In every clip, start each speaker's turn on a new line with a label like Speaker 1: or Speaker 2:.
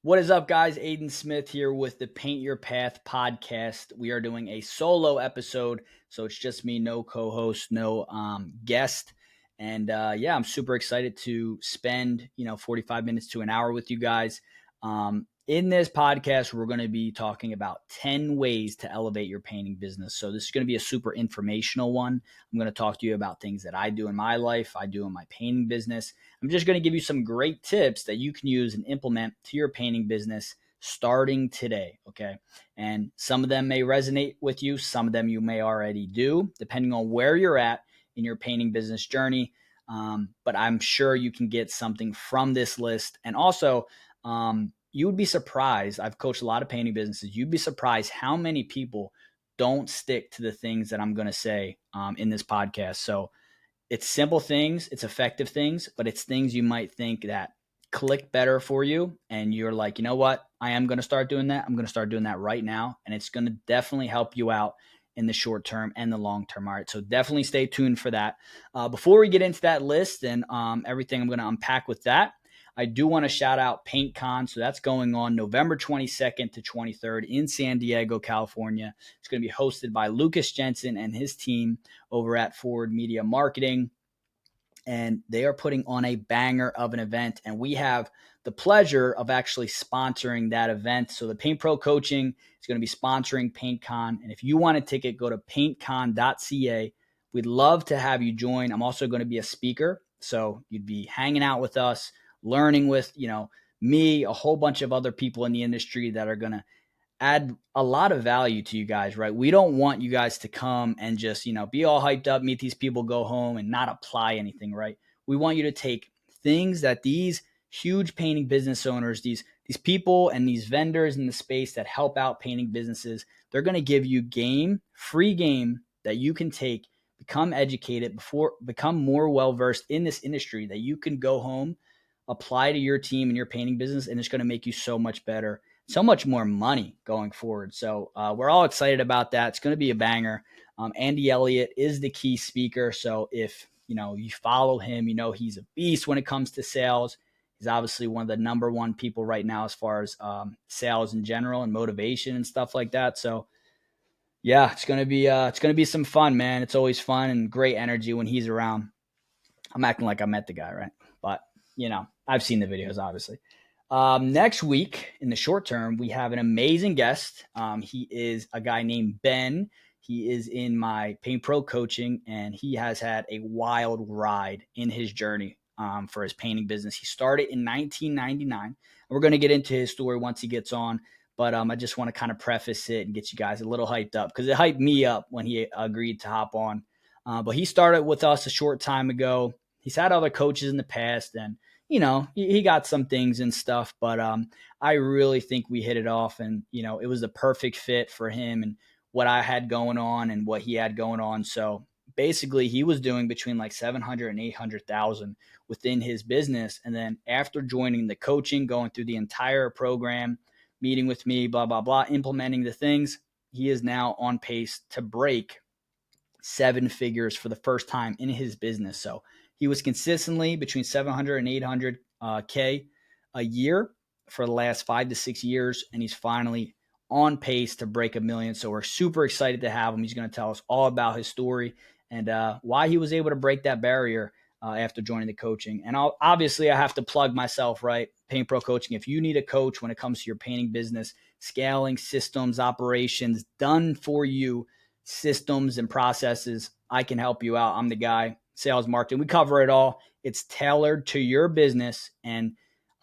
Speaker 1: What is up, guys? Aiden Smith here with the Paint Your Path podcast. We are doing a solo episode, so it's just me, no co-host, no guest. And I'm super excited to spend 45 minutes to an hour with you guys. In this podcast, we're going to be talking about 10 ways to elevate your painting business. So this is going to be a super informational one. I'm going to talk to you about things that I do in my life, I do in my painting business. I'm just going to give you some great tips that you can use and implement to your painting business starting today, okay? And some of them may resonate with you. Some of them you may already do, depending on where you're at in your painting business journey. But I'm sure you can get something from this list. And also, you would be surprised. I've coached a lot of painting businesses. You'd be surprised how many people don't stick to the things that I'm going to say in this podcast. So it's simple things, it's effective things, but it's things you might think that click better for you. And you're like, you know what? I am going to start doing that. I'm going to start doing that right now. And it's going to definitely help you out in the short term and the long term. All right. So definitely stay tuned for that. Before we get into that list and everything I'm going to unpack with that, I do want to shout out PaintCon. So that's going on November 22nd to 23rd in San Diego, California. It's going to be hosted by Lucas Jensen and his team over at Forward Media Marketing. And they are putting on a banger of an event. And we have the pleasure of actually sponsoring that event. So the Paint Pro Coaching is going to be sponsoring PaintCon. And if you want a ticket, go to paintcon.ca. We'd love to have you join. I'm also going to be a speaker. So you'd be hanging out with us, learning with, me, a whole bunch of other people in the industry that are going to add a lot of value to you guys, right? We don't want you guys to come and just, be all hyped up, meet these people, go home and not apply anything, right? We want you to take things that these huge painting business owners, these people and these vendors in the space that help out painting businesses, they're going to give you free game that you can take, become educated, become more well-versed in this industry that you can go home, apply to your team and your painting business, and it's going to make you so much better, so much more money going forward. So we're all excited about that. It's going to be a banger. Andy Elliott is the key speaker. So if you follow him, he's a beast when it comes to sales. He's obviously one of the number one people right now as far as sales in general and motivation and stuff like that. So yeah, it's going to be some fun, man. It's always fun and great energy when he's around. I'm acting like I met the guy, right? But I've seen the videos, obviously. Next week, in the short term, we have an amazing guest. He is a guy named Ben. He is in my Paint Pro coaching, and he has had a wild ride in his journey for his painting business. He started in 1999. We're going to get into his story once he gets on, but I just want to kind of preface it and get you guys a little hyped up because it hyped me up when he agreed to hop on. But he started with us a short time ago. He's had other coaches in the past, and he got some things and stuff, but I really think we hit it off, and it was the perfect fit for him and what I had going on and what he had going on. So basically, he was doing between like 700 and 800,000 within his business, and then after joining the coaching, going through the entire program, meeting with me, blah blah blah, implementing the things, he is now on pace to break 7 figures for the first time in his business. So he was consistently between 700 and 800 K a year for the last 5 to 6 years, and he's finally on pace to break $1 million. So we're super excited to have him. He's going to tell us all about his story and why he was able to break that barrier after joining the coaching. And obviously, I have to plug myself, right? Paint Pro Coaching. If you need a coach when it comes to your painting business, scaling, systems, operations, done for you, systems and processes, I can help you out. I'm the guy. Sales, marketing, we cover it all. It's tailored to your business, and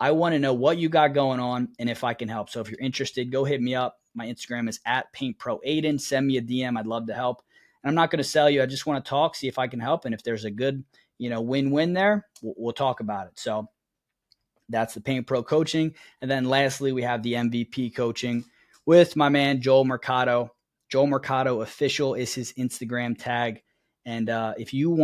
Speaker 1: I want to know what you got going on and if I can help. So if you're interested, go hit me up. My Instagram is @PaintProAiden. Send me a DM. I'd love to help. And I'm not going to sell you. I just want to talk, see if I can help. And if there's a good, win-win there, we'll talk about it. So that's the Paint Pro coaching. And then lastly, we have the MVP coaching with my man, Joel Mercado. Joel Mercado Official is his Instagram tag. And if you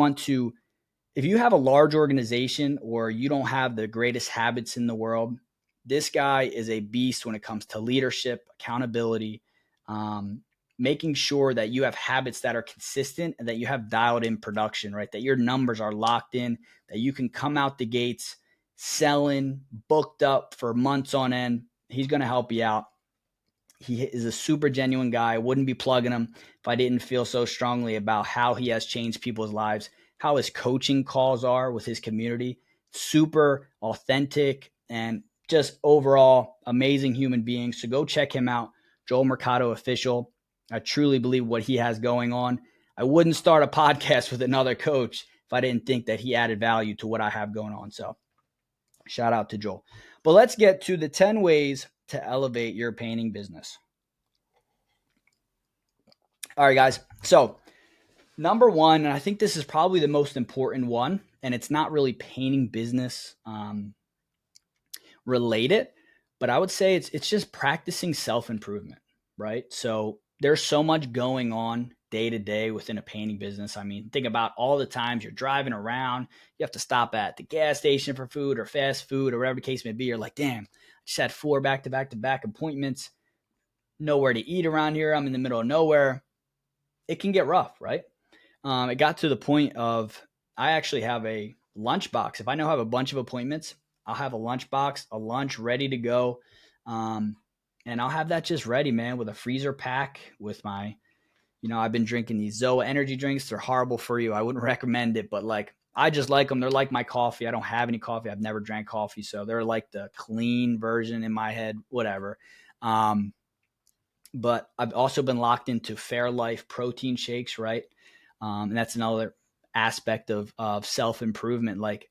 Speaker 1: have a large organization or you don't have the greatest habits in the world, this guy is a beast when it comes to leadership, accountability, making sure that you have habits that are consistent and that you have dialed in production, right? That your numbers are locked in, that you can come out the gates selling, booked up for months on end, He's going to help you out. He is a super genuine guy. I wouldn't be plugging him if I didn't feel so strongly about how he has changed people's lives, how his coaching calls are with his community. Super authentic and just overall amazing human being. So go check him out, Joel Mercado Official. I truly believe what he has going on. I wouldn't start a podcast with another coach if I didn't think that he added value to what I have going on. So shout out to Joel. But let's get to the 10 ways to elevate your painting business. All right, guys. So number one, and I think this is probably the most important one, and it's not really painting business related, but I would say it's just practicing self-improvement, right? So there's so much going on day to day within a painting business. I mean, think about all the times you're driving around, you have to stop at the gas station for food or fast food or whatever the case may be. You're like, damn, I just had 4 back-to-back appointments, nowhere to eat around here. I'm in the middle of nowhere. It can get rough, right? It got to the point of I actually have a lunchbox. If I know I have a bunch of appointments, I'll have a lunchbox, a lunch ready to go. And I'll have that just ready, man, with a freezer pack with my, I've been drinking these Zoa energy drinks. They're horrible for you. I wouldn't recommend it, but like, I just like them. They're like my coffee. I don't have any coffee. I've never drank coffee. So they're like the clean version in my head, whatever. But I've also been locked into Fairlife protein shakes, right? And that's another aspect of self-improvement. Like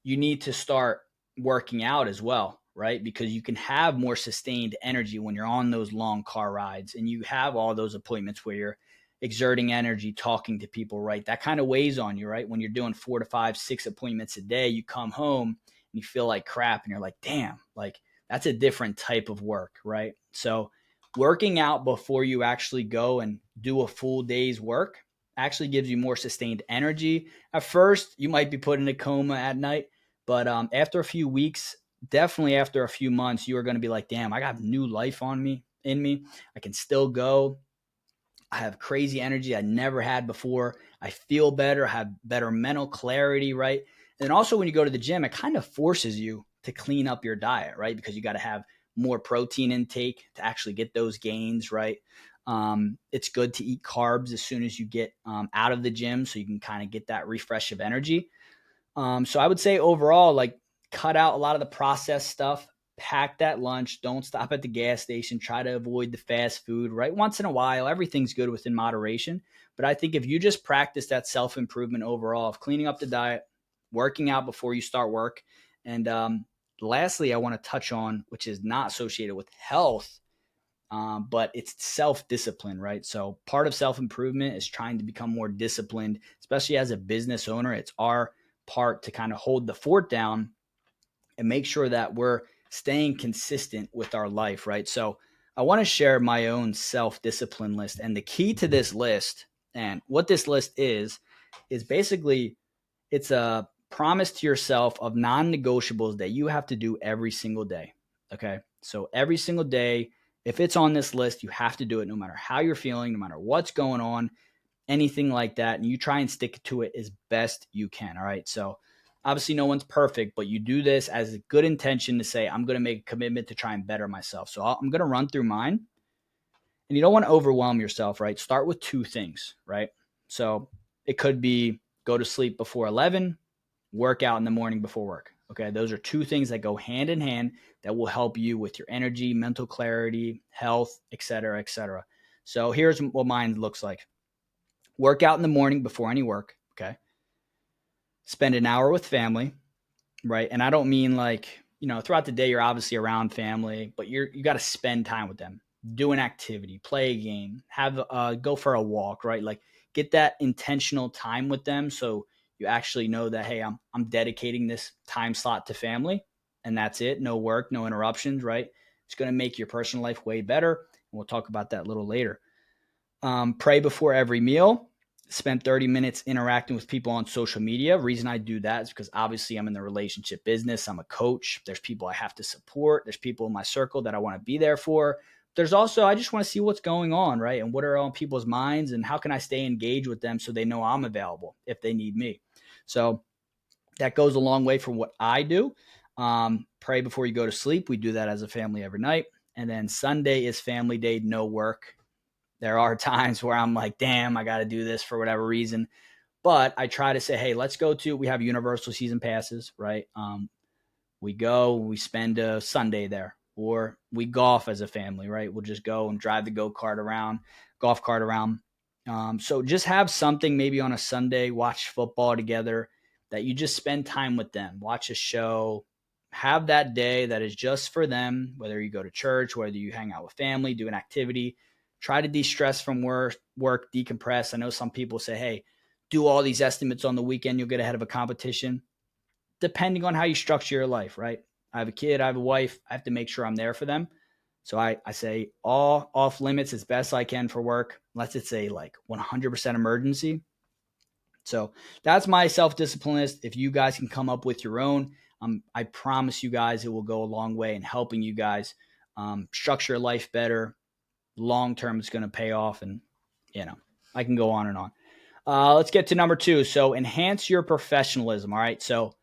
Speaker 1: you need to start working out as well, right? Because you can have more sustained energy when you're on those long car rides and you have all those appointments where you're exerting energy, talking to people, right? That kind of weighs on you, right? When you're doing 4 to 5, 6 appointments a day, you come home and you feel like crap and you're like, damn, like that's a different type of work, right? So working out before you actually go and do a full day's work actually gives you more sustained energy. At first, you might be put in a coma at night, but after a few weeks, definitely after a few months, you are going to be like, damn, I got new life in me. I can still go. I have crazy energy I never had before. I feel better, I have better mental clarity, right? And also when you go to the gym, it kind of forces you to clean up your diet, right? Because you got to have more protein intake to actually get those gains, right? It's good to eat carbs as soon as you get out of the gym so you can kind of get that refresh of energy. So I would say overall, like cut out a lot of the processed stuff, pack that lunch, don't stop at the gas station, try to avoid the fast food, right? Once in a while, everything's good within moderation. But I think if you just practice that self-improvement overall of cleaning up the diet, working out before you start work, and lastly, I want to touch on, which is not associated with health, but it's self-discipline, right? So part of self-improvement is trying to become more disciplined, especially as a business owner. It's our part to kind of hold the fort down and make sure that we're staying consistent with our life, right? So I want to share my own self-discipline list. And the key to this list and what this list is basically it's a promise to yourself of non-negotiables that you have to do every single day. Okay. So every single day, if it's on this list, you have to do it no matter how you're feeling, no matter what's going on, anything like that. And you try and stick to it as best you can. All right. So obviously no one's perfect, but you do this as a good intention to say, I'm going to make a commitment to try and better myself. So I'm going to run through mine, and you don't want to overwhelm yourself, right? Start with 2 things, right? So it could be go to sleep before 11, work out in the morning before work. Okay. Those are 2 things that go hand in hand that will help you with your energy, mental clarity, health, et cetera, et cetera. So here's what mine looks like. Work out in the morning before any work. Okay. Spend an hour with family, right? And I don't mean like, throughout the day, you're obviously around family, but you got to spend time with them, do an activity, play a game, go for a walk, right? Like get that intentional time with them. So you actually know that, hey, I'm dedicating this time slot to family, and that's it. No work, no interruptions, right? It's going to make your personal life way better. And we'll talk about that a little later. Pray before every meal. Spend 30 minutes interacting with people on social media. Reason I do that is because obviously I'm in the relationship business. I'm a coach. There's people I have to support. There's people in my circle that I want to be there for. There's also, I just want to see what's going on, right? And what are on people's minds and how can I stay engaged with them so they know I'm available if they need me. So that goes a long way for what I do. Pray before you go to sleep. We do that as a family every night. And then Sunday is family day, no work. There are times where I'm like, damn, I got to do this for whatever reason. But I try to say, hey, let's go to, we have universal season passes, right? We go, we spend a Sunday there, or we golf as a family, right? We'll just go and drive the golf cart around. So just have something maybe on a Sunday, watch football together, that you just spend time with them, watch a show, have that day that is just for them, whether you go to church, whether you hang out with family, do an activity, try to de-stress from work, decompress. I know some people say, hey, do all these estimates on the weekend, you'll get ahead of a competition. Depending on how you structure your life, right? I have a kid, I have a wife, I have to make sure I'm there for them. So I say all off limits as best I can for work, unless it's a like 100% emergency. So that's my self-discipline list. If you guys can come up with your own, I promise you guys it will go a long way in helping you guys structure your life better. Long term, it's going to pay off, and I can go on and on. Let's get to number 2. So enhance your professionalism. All right. So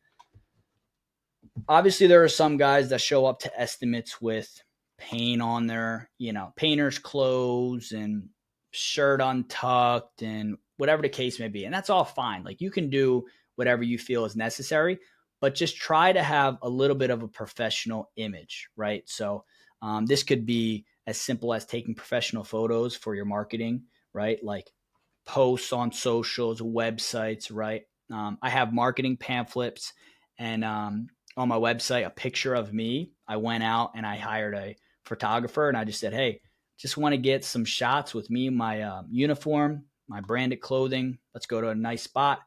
Speaker 1: obviously there are some guys that show up to estimates with paint on their, painter's clothes and shirt untucked and whatever the case may be. And that's all fine. Like, you can do whatever you feel is necessary, but just try to have a little bit of a professional image, right? So this could be as simple as taking professional photos for your marketing, right? Like posts on socials, websites, right? I have marketing pamphlets and on my website, a picture of me. I went out and I hired a photographer and I just said, hey, just want to get some shots with me, my uniform, my branded clothing. Let's go to a nice spot.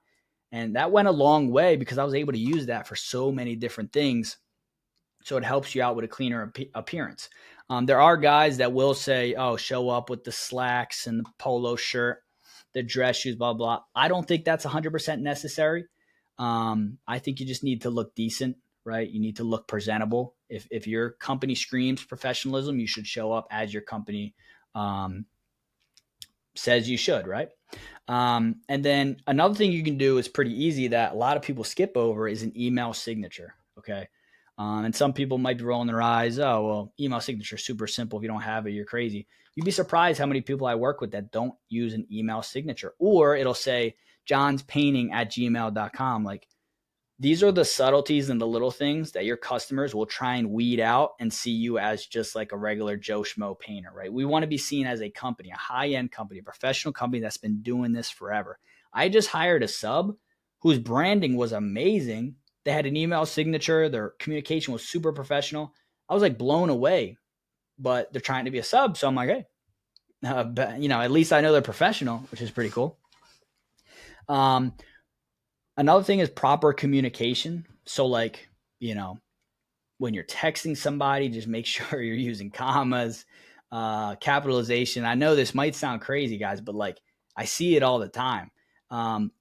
Speaker 1: And that went a long way because I was able to use that for so many different things. So it helps you out with a cleaner appearance. There are guys that will say, oh, show up with the slacks and the polo shirt, the dress shoes, blah, blah. I don't think that's 100% necessary. I think you just need to look decent, right? You need to look presentable. If your company screams professionalism, you should show up as your company says you should, right? And then another thing you can do is pretty easy that a lot of people skip over is an email signature, okay? And some people might be rolling their eyes. Oh, well, email signature is super simple. If you don't have it, you're crazy. You'd be surprised how many people I work with that don't use an email signature. Or it'll say johnspainting@gmail.com. Like, these are the subtleties and the little things that your customers will try and weed out and see you as just like a regular Joe Schmo painter, right? We want to be seen as a company, a high-end company, a professional company that's been doing this forever. I just hired a sub whose branding was amazing. They had an email signature. Their communication was super professional. I was like blown away, but they're trying to be a sub. So I'm like, hey, at least I know they're professional, which is pretty cool. Another thing is proper communication. So like, when you're texting somebody, just make sure you're using commas, capitalization. I know this might sound crazy, guys, but like, I see it all the time.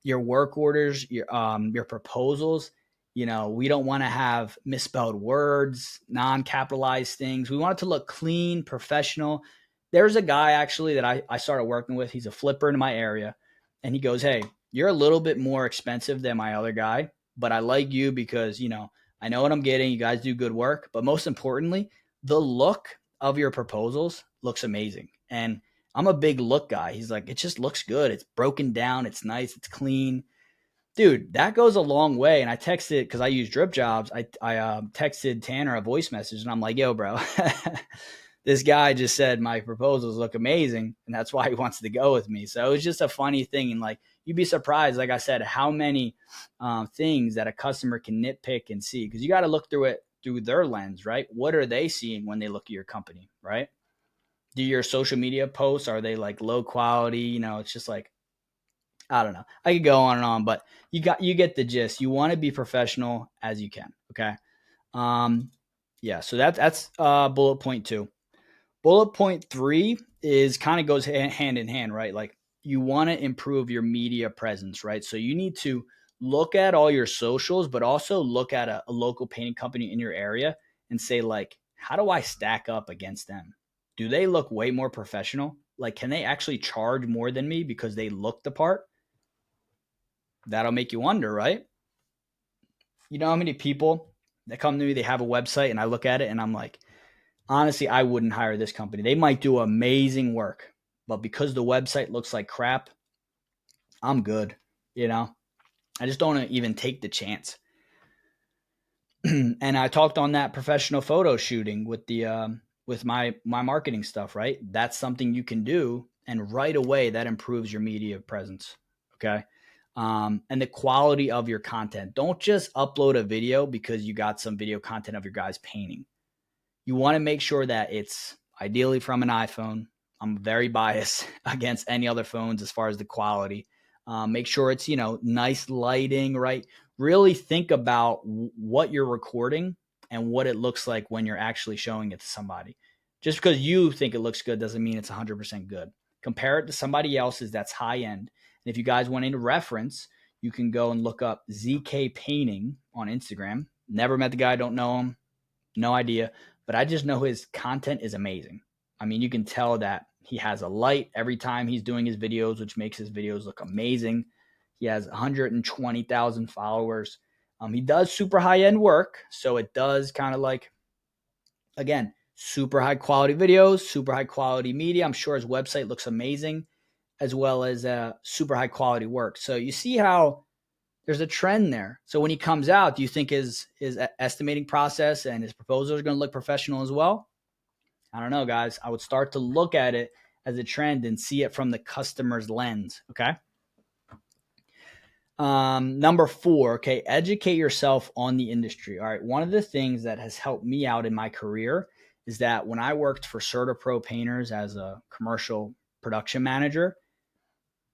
Speaker 1: Your work orders, your proposals, we don't want to have misspelled words, non-capitalized things. We want it to look clean, professional. There's a guy actually that I started working with. He's a flipper in my area. And he goes, hey, you're a little bit more expensive than my other guy, but I like you because, I know what I'm getting. You guys do good work. But most importantly, the look of your proposals looks amazing. And I'm a big look guy. He's like, it just looks good. It's broken down. It's nice. It's clean. Dude, that goes a long way. And I texted, because I use DripJobs, I texted Tanner a voice message, and I'm like, yo, bro, this guy just said my proposals look amazing, and that's why he wants to go with me. So it was just a funny thing. And like, you'd be surprised, like I said, how many things that a customer can nitpick and see, because you got to look through it through their lens, right? What are they seeing when they look at your company, right? Do your social media posts, are they like low quality? It's just like, I don't know. I could go on and on, but you get the gist. You want to be professional as you can. Okay. Yeah. So that's bullet point 2. Bullet point 3 is kind of goes hand in hand, right? Like, you want to improve your media presence, right? So you need to look at all your socials, but also look at a local painting company in your area and say, like, how do I stack up against them? Do they look way more professional? Like, can they actually charge more than me because they look the part? That'll make you wonder, right? You know how many people They come to me, they have a website, and I look at it and I'm like, honestly, I wouldn't hire this company. They might do amazing work, but because the website looks like crap, I'm good. You know, I just don't even take the chance. And I talked on that professional photo shooting with my marketing stuff, right? That's something you can do, and right away that improves your media presence. Okay. And the quality of your content. Don't just upload a video because you got some video content of your guys painting. You want to make sure that it's ideally from an iPhone. I'm very biased against any other phones as far as the quality. Make sure it's, nice lighting, right? Really think about what you're recording and what it looks like when you're actually showing it to somebody. Just because you think it looks good doesn't mean it's 100% good. Compare it to somebody else's that's high end. And if you guys want any reference, you can go and look up ZK Painting on Instagram. Never met the guy, don't know him, no idea. But I just know his content is amazing. I mean, you can tell that he has a light every time he's doing his videos, which makes his videos look amazing. He has 120,000 followers. He does super high-end work, so it does kind of like, again, super high-quality videos, super high-quality media. I'm sure his website looks amazing, as well as super high-quality work. So you see how there's a trend there. So when he comes out, do you think his estimating process and his proposals are going to look professional as well? I don't know, guys. I would start to look at it as a trend and see it from the customer's lens. Okay. Number 4, okay, educate yourself on the industry. All right. One of the things that has helped me out in my career is that when I worked for CertaPro Painters as a commercial production manager,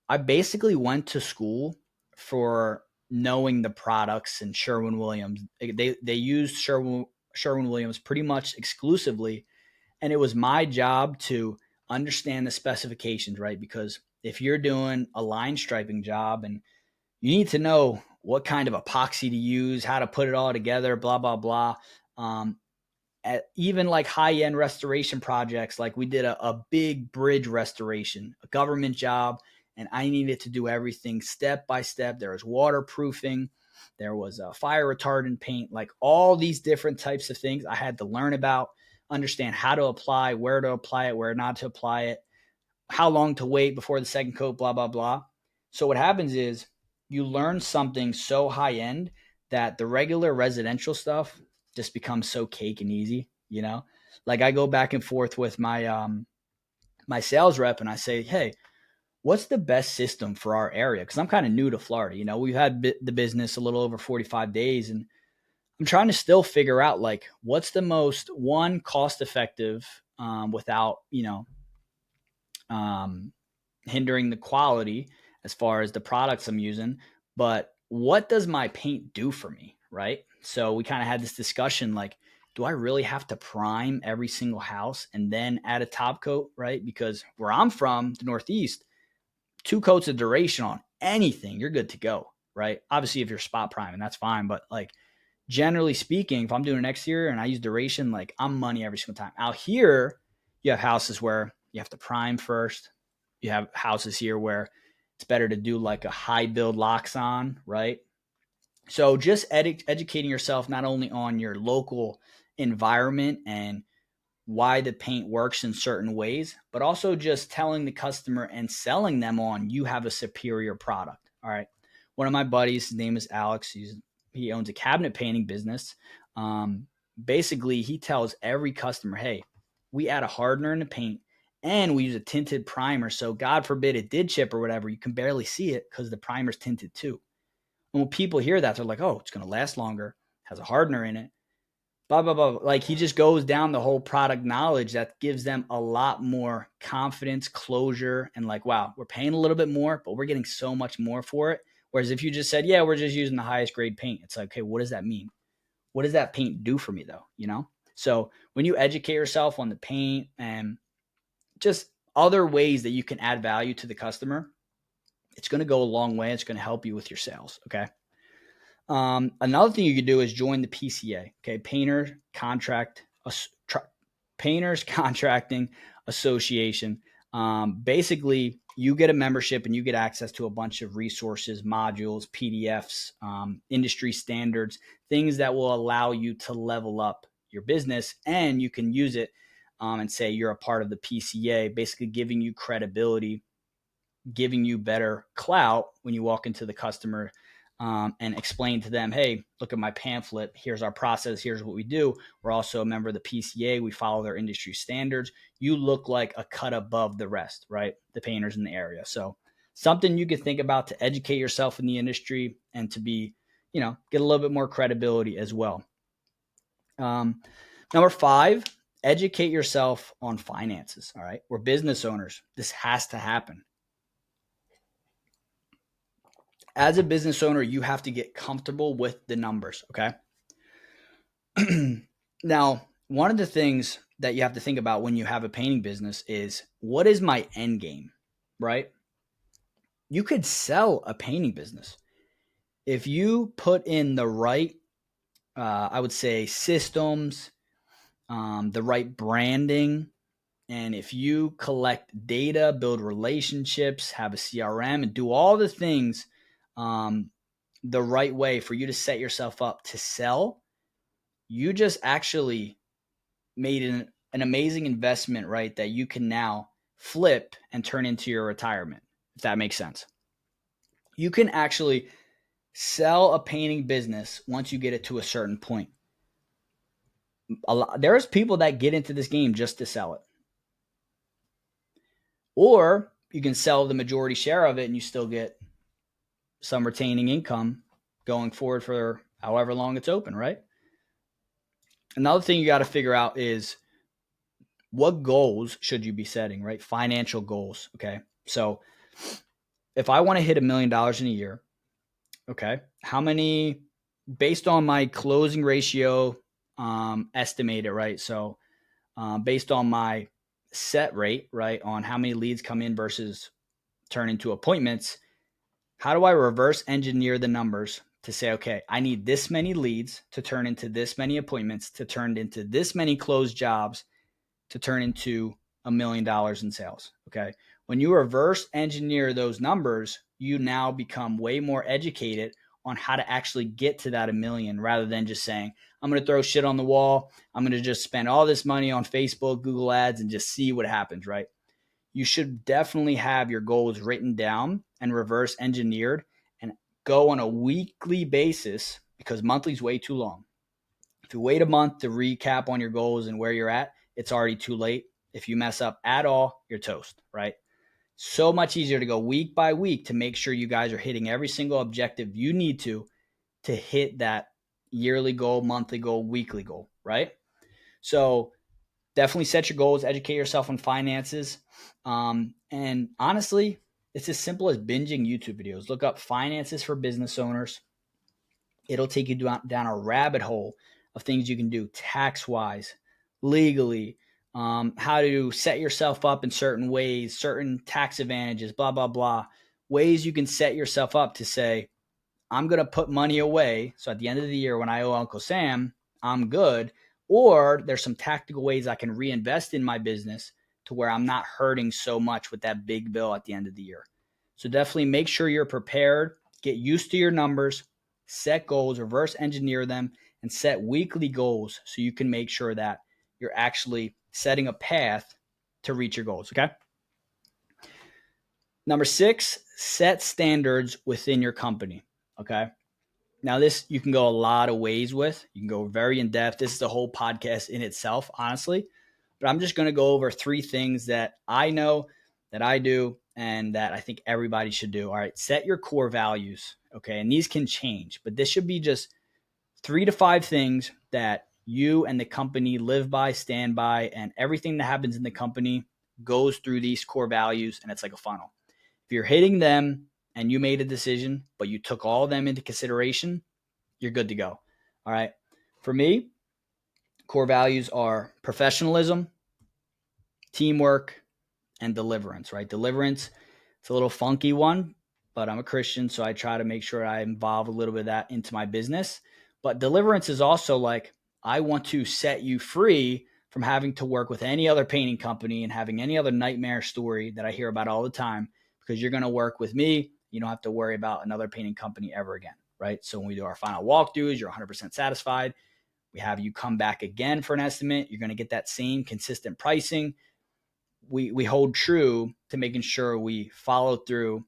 Speaker 1: I basically went to school for knowing the products in Sherwin-Williams. They used Sherwin-Williams pretty much exclusively, and it was my job to understand the specifications, right? Because if you're doing a line striping job and you need to know what kind of epoxy to use, how to put it all together, blah, blah, blah. Even like high-end restoration projects, like we did a big bridge restoration, a government job, and I needed to do everything step by step. There was waterproofing, there was a fire retardant paint, like all these different types of things I had to learn about, understand how to apply, where to apply it, where not to apply it, how long to wait before the second coat, blah, blah, blah. So what happens is you learn something so high end that the regular residential stuff just becomes so cake and easy, Like I go back and forth with my sales rep and I say, hey, what's the best system for our area? Because I'm kind of new to Florida. We've had the business a little over 45 days, and I'm trying to still figure out like what's the most cost effective without hindering the quality as far as the products I'm using. But what does my paint do for me, right? So we kind of had this discussion like, do I really have to prime every single house and then add a top coat, right? Because where I'm from, the Northeast, 2 coats of duration on anything, you're good to go, right? Obviously, if you're spot priming, that's fine. But like generally speaking, if I'm doing an exterior and I use duration, like I'm money every single time. Out here, you have houses where you have to prime first. You have houses here where it's better to do like a high build locks on, right? So just educating yourself not only on your local environment and why the paint works in certain ways, but also just telling the customer and selling them on you have a superior product. All right. One of my buddies, his name is Alex. He owns a cabinet painting business. Basically, he tells every customer, hey, we add a hardener in the paint and we use a tinted primer. So God forbid it did chip or whatever, you can barely see it because the primer's tinted too. And when people hear that, they're like, oh, it's going to last longer, has a hardener in it, blah, blah, blah. Like he just goes down the whole product knowledge that gives them a lot more confidence, closure, and like, wow, we're paying a little bit more, but we're getting so much more for it. Whereas if you just said, yeah, we're just using the highest grade paint, it's like, okay, what does that mean? What does that paint do for me though? So when you educate yourself on the paint and just other ways that you can add value to the customer, it's going to go a long way. It's going to help you with your sales. Okay. Another thing you could do is join the PCA. Okay. Painters Contracting Association. Basically, you get a membership and you get access to a bunch of resources, modules, PDFs, industry standards, things that will allow you to level up your business, and you can use it and say you're a part of the PCA, basically giving you credibility, giving you better clout when you walk into the customer and explain to them, hey, look at my pamphlet. Here's our process. Here's what we do. We're also a member of the PCA. We follow their industry standards. You look like a cut above the rest, right? The painters in the area. So something you could think about to educate yourself in the industry and to be, get a little bit more credibility as well. Number 5, educate yourself on finances. All right. We're business owners. This has to happen. As a business owner, you have to get comfortable with the numbers, okay? Now, one of the things that you have to think about when you have a painting business is, what is my end game, right? You could sell a painting business. If you put in the right, I would say, systems, the right branding, and if you collect data, build relationships, have a CRM, and do all the things the right way for you to set yourself up to sell, you just actually made an amazing investment, right? That you can now flip and turn into your retirement, if that makes sense. You can actually sell a painting business once you get it to a certain point. There's people that get into this game just to sell it. Or you can sell the majority share of it and you still get some retaining income going forward for however long it's open, right? Another thing you got to figure out is, what goals should you be setting, right? Financial goals, okay? So if I want to hit $1 million in a year, okay, how many, based on my closing ratio, estimated, right? So based on my set rate, right, on how many leads come in versus turn into appointments, how do I reverse engineer the numbers to say, okay, I need this many leads to turn into this many appointments, to turn into this many closed jobs, to turn into $1 million in sales, okay? When you reverse engineer those numbers, you now become way more educated on how to actually get to that $1 million, rather than just saying, I'm going to throw shit on the wall. I'm going to just spend all this money on Facebook, Google ads, and just see what happens, right? You should definitely have your goals written down and reverse engineered and go on a weekly basis, because monthly is way too long. If you wait a month to recap on your goals and where you're at, it's already too late. If you mess up at all, you're toast, right? So much easier to go week by week to make sure you guys are hitting every single objective you need to hit that yearly goal, monthly goal, weekly goal, right? So definitely set your goals, educate yourself on finances. And honestly, it's as simple as binging YouTube videos. Look up finances for business owners. It'll take you down a rabbit hole of things you can do tax-wise, legally, how to set yourself up in certain ways, certain tax advantages, blah, blah, blah. Ways you can set yourself up to say, I'm going to put money away, so at the end of the year when I owe Uncle Sam, I'm good. Or there's some tactical ways I can reinvest in my business to where I'm not hurting so much with that big bill at the end of the year. So definitely make sure you're prepared, get used to your numbers, set goals, reverse engineer them, and set weekly goals so you can make sure that you're actually setting a path to reach your goals, okay? Number 6, set standards within your company, okay? Now this you can go a lot of ways with. You can go very in depth. This is a whole podcast in itself, honestly. But I'm just going to go over 3 things that I know, that I do, and that I think everybody should do. All right, set your core values, okay? And these can change, but this should be just 3 to 5 things that you and the company live by, stand by, and everything that happens in the company goes through these core values, and it's like a funnel. If you're hitting them and you made a decision, but you took all of them into consideration, you're good to go. All right. For me, core values are professionalism, teamwork, and deliverance, right? Deliverance, it's a little funky one, but I'm a Christian, so I try to make sure I involve a little bit of that into my business. But deliverance is also like, I want to set you free from having to work with any other painting company and having any other nightmare story that I hear about all the time, because you're going to work with me. You don't have to worry about another painting company ever again, right? So when we do our final walkthroughs, you're 100% satisfied. We have you come back again for an estimate. You're going to get that same consistent pricing. We hold true to making sure we follow through,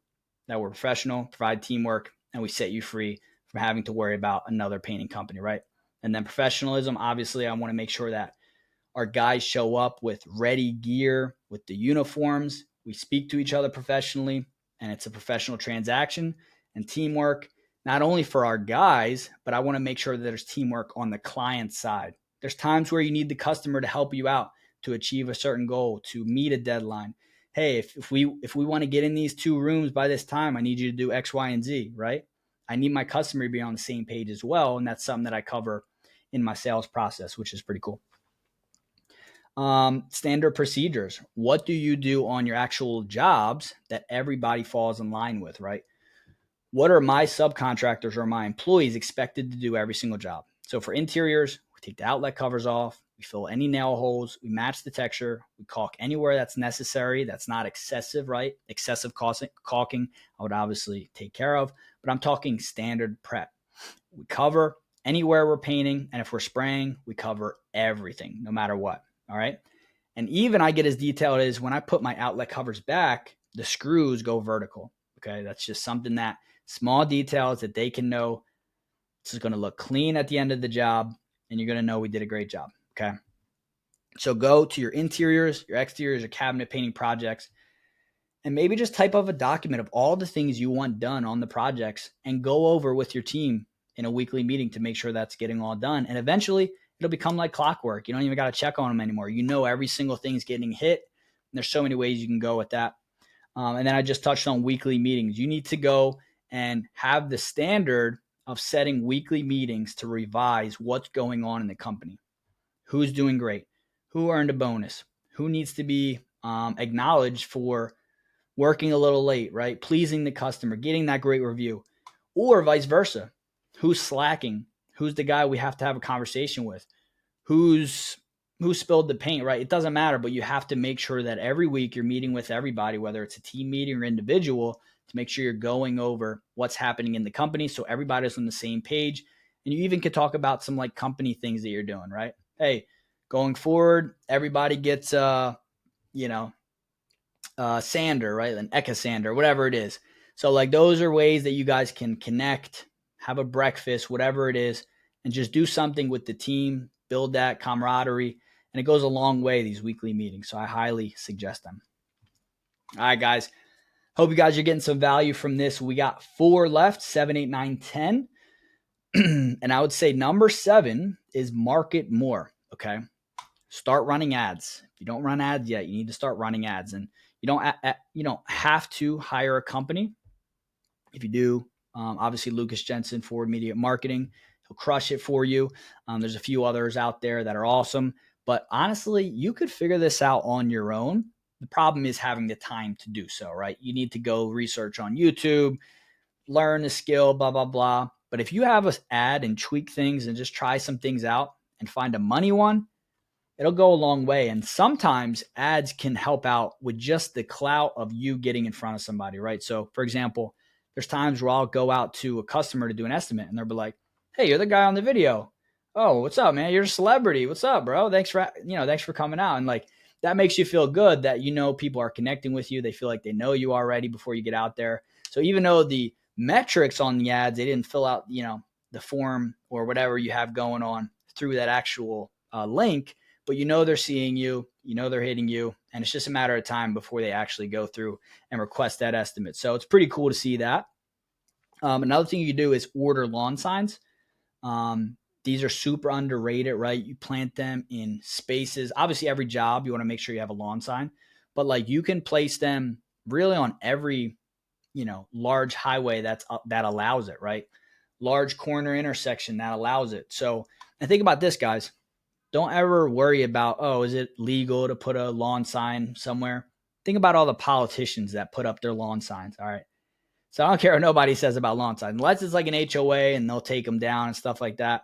Speaker 1: that we're professional, provide teamwork, and we set you free from having to worry about another painting company, right? And then professionalism, obviously, I want to make sure that our guys show up with ready gear, with the uniforms. We speak to each other professionally, and it's a professional transaction. And teamwork, not only for our guys, but I want to make sure that there's teamwork on the client side. There's times where you need the customer to help you out to achieve a certain goal, to meet a deadline. Hey, if we want to get in these 2 rooms by this time, I need you to do X, Y, and Z, right? I need my customer to be on the same page as well. And that's something that I cover in my sales process, which is pretty cool. Standard procedures. What do you do on your actual jobs that everybody falls in line with, right? What are my subcontractors or my employees expected to do every single job? So for interiors, we take the outlet covers off, we fill any nail holes, we match the texture, we caulk anywhere that's necessary, that's not excessive, right? Excessive caulking, I would obviously take care of, but I'm talking standard prep. We cover anywhere we're painting, and if we're spraying, we cover everything, no matter what. All right. And even I get as detailed as when I put my outlet covers back, the screws go vertical. Okay. That's just something that small details that they can know. This is going to look clean at the end of the job, and you're going to know we did a great job. Okay. So go to your interiors, your exteriors, your cabinet painting projects, and maybe just type up a document of all the things you want done on the projects and go over with your team in a weekly meeting to make sure that's getting all done. And eventually it'll become like clockwork. You don't even got to check on them anymore. You know, every single thing's getting hit. And there's so many ways you can go with that. And then I just touched on weekly meetings. You need to go and have the standard of setting weekly meetings to revise what's going on in the company. Who's doing great? Who earned a bonus? Who needs to be acknowledged for working a little late, right? Pleasing the customer, getting that great review, or vice versa. Who's slacking? Who's the guy we have to have a conversation with? Who spilled the paint, right? It doesn't matter, but you have to make sure that every week you're meeting with everybody, whether it's a team meeting or individual, to make sure you're going over what's happening in the company so everybody's on the same page. And you even could talk about some like company things that you're doing, right? Hey, going forward, everybody gets sander, right? An Eka sander, whatever it is. So like those are ways that you guys can connect, have a breakfast, whatever it is, and just do something with the team, build that camaraderie. And it goes a long way, these weekly meetings. So I highly suggest them. All right, guys. Hope you guys are getting some value from this. We got 4 left, 7, 8, 9, 10. And I would say number 7 is market more. Okay. Start running ads. If you don't run ads yet, you need to start running ads. And you don't have to hire a company. If you do, obviously Lucas Jensen, Forward Media Marketing, he'll crush it for you. There's a few others out there that are awesome, but honestly, you could figure this out on your own. The problem is having the time to do so, right? You need to go research on YouTube, learn the skill, blah, blah, blah. But if you have an ad and tweak things and just try some things out and find a money one, it'll go a long way. And sometimes ads can help out with just the clout of you getting in front of somebody, right? So for example, there's times where I'll go out to a customer to do an estimate and they'll be like, hey, you're the guy on the video. Oh, what's up, man? You're a celebrity. What's up, bro? Thanks for coming out. And like, that makes you feel good that, people are connecting with you. They feel like they know you already before you get out there. So even though the metrics on the ads, they didn't fill out, the form or whatever you have going on through that actual link, but they're seeing you, they're hitting you, and it's just a matter of time before they actually go through and request that estimate. So it's pretty cool to see that. Another thing you can do is order lawn signs. These are super underrated, right? You plant them in spaces. Obviously, every job, you want to make sure you have a lawn sign, but like you can place them really on every, large highway that allows it, right? Large corner intersection that allows it. So, and think about this, guys. Don't ever worry about, is it legal to put a lawn sign somewhere? Think about all the politicians that put up their lawn signs, all right? So I don't care what nobody says about lawn signs. Unless it's like an HOA and they'll take them down and stuff like that.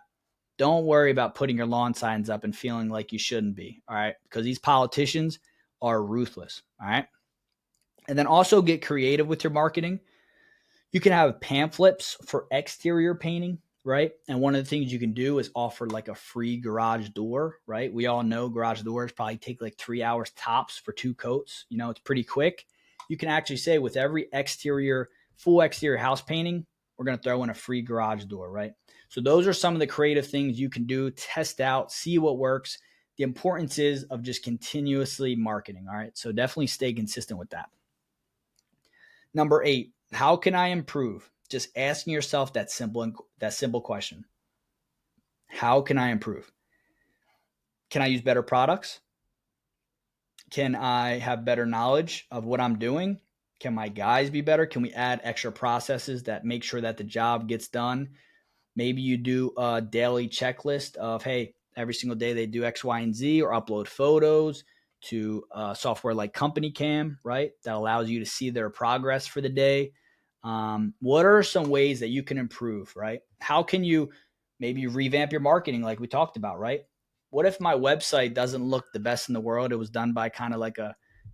Speaker 1: don't worry about putting your lawn signs up and feeling like you shouldn't be. All right. Because these politicians are ruthless. All right. And then also get creative with your marketing. You can have pamphlets for exterior painting, right? And one of the things you can do is offer like a free garage door, right? We all know garage doors probably take like 3 hours tops for 2 coats. It's pretty quick. You can actually say with every full exterior house painting, we're going to throw in a free garage door, right? So those are some of the creative things you can do, test out, see what works. The importance is of just continuously marketing, all right? So definitely stay consistent with that. Number 8, how can I improve? Just asking yourself that simple question. How can I improve? Can I use better products? Can I have better knowledge of what I'm doing? Can my guys be better? Can we add extra processes that make sure that the job gets done? Maybe you do a daily checklist of, hey, every single day they do X, Y, and Z, or upload photos to software like Company Cam, right? That allows you to see their progress for the day. What are some ways that you can improve, right? How can you maybe revamp your marketing like we talked about, right? What if my website doesn't look the best in the world? It was done by kind of like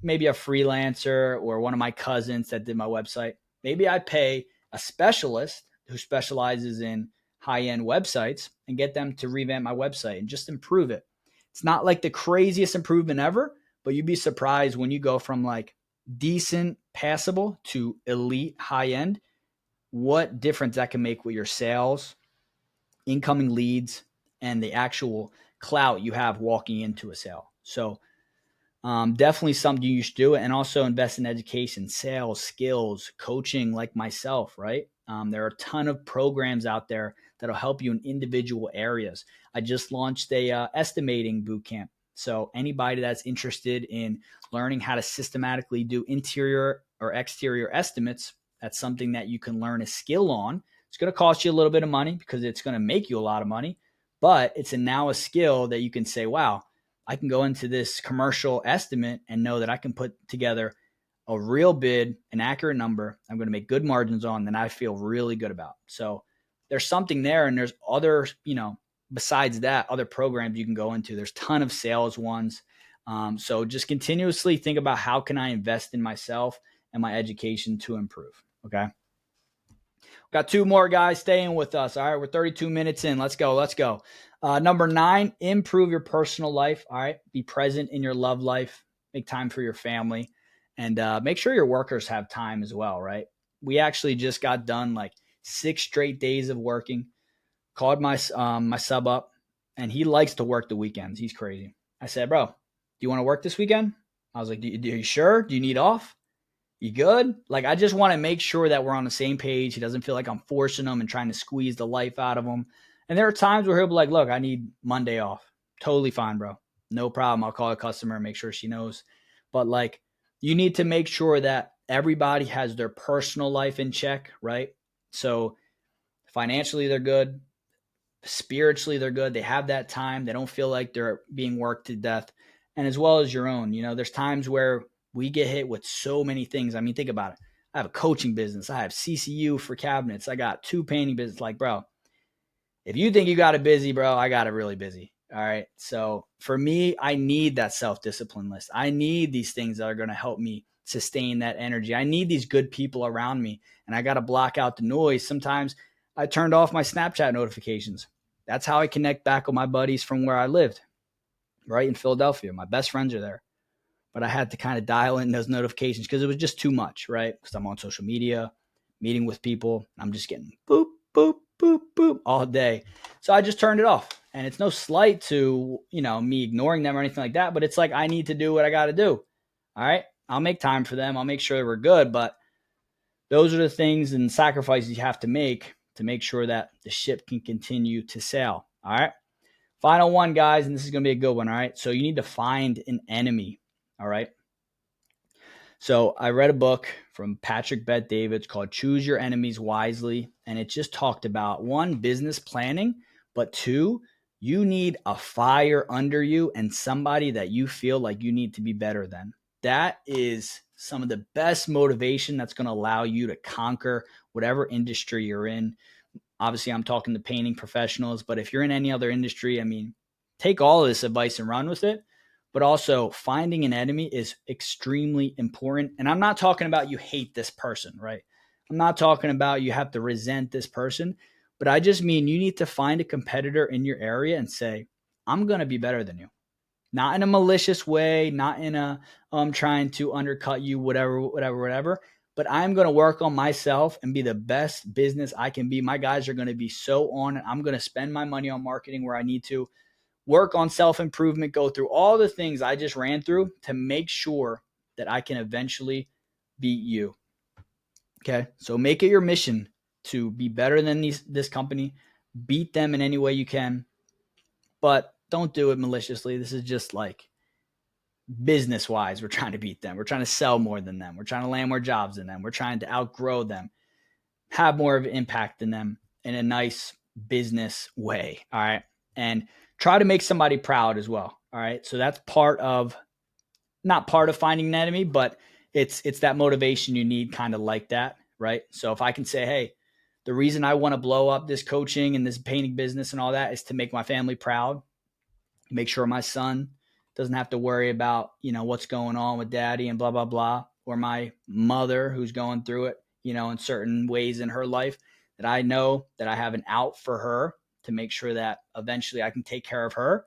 Speaker 1: maybe a freelancer or one of my cousins that did my website. Maybe I pay a specialist who specializes in high-end websites and get them to revamp my website and just improve it. It's not like the craziest improvement ever, but you'd be surprised when you go from like decent, passable to elite, high-end, what difference that can make with your sales, incoming leads, and the actual clout you have walking into a sale. So definitely something you should do. And also invest in education, sales, skills, coaching like myself, right? There are a ton of programs out there that'll help you in individual areas. I just launched a estimating bootcamp. So anybody that's interested in learning how to systematically do interior or exterior estimates, that's something that you can learn a skill on. It's going to cost you a little bit of money because it's going to make you a lot of money, but it's now a skill that you can say, wow, I can go into this commercial estimate and know that I can put together a real bid, an accurate number I'm going to make good margins on that I feel really good about. So there's something there, and there's other, besides that, other programs you can go into. There's a ton of sales ones. So just continuously think about how can I invest in myself and my education to improve. Okay. Got 2 more guys staying with us. All right. We're 32 minutes in. Let's go. Number 9, improve your personal life. All right. Be present in your love life. Make time for your family, and make sure your workers have time as well. Right. We actually just got done like 6 straight days of working. Called my sub up, and he likes to work the weekends. He's crazy. I said, bro, do you want to work this weekend? I was like, are you sure? Do you need off? You good? Like, I just want to make sure that we're on the same page. He doesn't feel like I'm forcing him and trying to squeeze the life out of him. And there are times where he'll be like, look, I need Monday off. Totally fine, bro. No problem. I'll call a customer and make sure she knows. But like, you need to make sure that everybody has their personal life in check, right? So financially, they're good. Spiritually, they're good. They have that time. They don't feel like they're being worked to death. And as well as your own, there's times where we get hit with so many things. I mean, think about it. I have a coaching business. I have CCU for cabinets. I got 2 painting business. Like, bro, if you think you got it busy, bro, I got it really busy. All right. So for me, I need that self-discipline list. I need these things that are going to help me sustain that energy. I need these good people around me, and I got to block out the noise. Sometimes I turned off my Snapchat notifications. That's how I connect back with my buddies from where I lived, right in Philadelphia. My best friends are there. But I had to kind of dial in those notifications because it was just too much, right? Because I'm on social media, meeting with people. I'm just getting boop, boop, boop, boop all day. So I just turned it off. And it's no slight to, me ignoring them or anything like that. But it's like I need to do what I got to do. All right. I'll make time for them. I'll make sure we're good. But those are the things and sacrifices you have to make sure that the ship can continue to sail. All right. Final one, guys. And this is going to be a good one. All right. So you need to find an enemy. All right. So I read a book from Patrick Bet-David called Choose Your Enemies Wisely. And it just talked about 1, business planning, but 2, you need a fire under you and somebody that you feel like you need to be better than. That is some of the best motivation that's going to allow you to conquer whatever industry you're in. Obviously, I'm talking to painting professionals, but if you're in any other industry, I mean, take all of this advice and run with it. But also, finding an enemy is extremely important. And I'm not talking about you hate this person, right? I'm not talking about you have to resent this person, but I just mean you need to find a competitor in your area and say, I'm going to be better than you. Not in a malicious way, not in a trying to undercut you, whatever. But I'm going to work on myself and be the best business I can be. My guys are going to be so on it. I'm going to spend my money on marketing where I need to, work on self-improvement, go through all the things I just ran through to make sure that I can eventually beat you. Okay. So make it your mission to be better than this company, beat them in any way you can, but don't do it maliciously. This is just like business wise. We're trying to beat them. We're trying to sell more than them. We're trying to land more jobs than them. We're trying to outgrow them, have more of an impact than them in a nice business way. All right. And try to make somebody proud as well. All right. So that's not part of finding an enemy, but it's that motivation you need, kind of like that. Right. So if I can say, hey, the reason I want to blow up this coaching and this painting business and all that is to make my family proud, make sure my son doesn't have to worry about, what's going on with daddy and blah, blah, blah, or my mother who's going through it, in certain ways in her life, that I know that I have an out for her to make sure that eventually I can take care of her.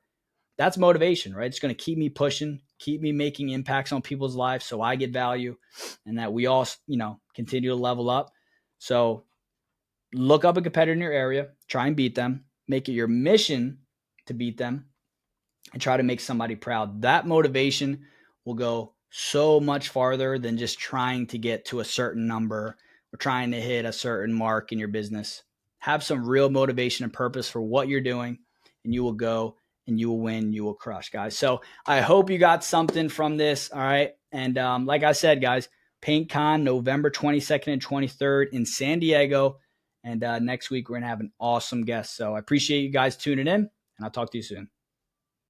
Speaker 1: That's motivation, right? It's going to keep me pushing, keep me making impacts on people's lives so I get value and that we all, continue to level up. So look up a competitor in your area, try and beat them, make it your mission to beat them, and try to make somebody proud. That motivation will go so much farther than just trying to get to a certain number or trying to hit a certain mark in your business. Have some real motivation and purpose for what you're doing, and you will go and you will win, you will crush, guys. So I hope you got something from this. All right. And like I said, guys, PaintCon November 22nd and 23rd in San Diego. And next week, we're going to have an awesome guest. So I appreciate you guys tuning in, and I'll talk to you soon.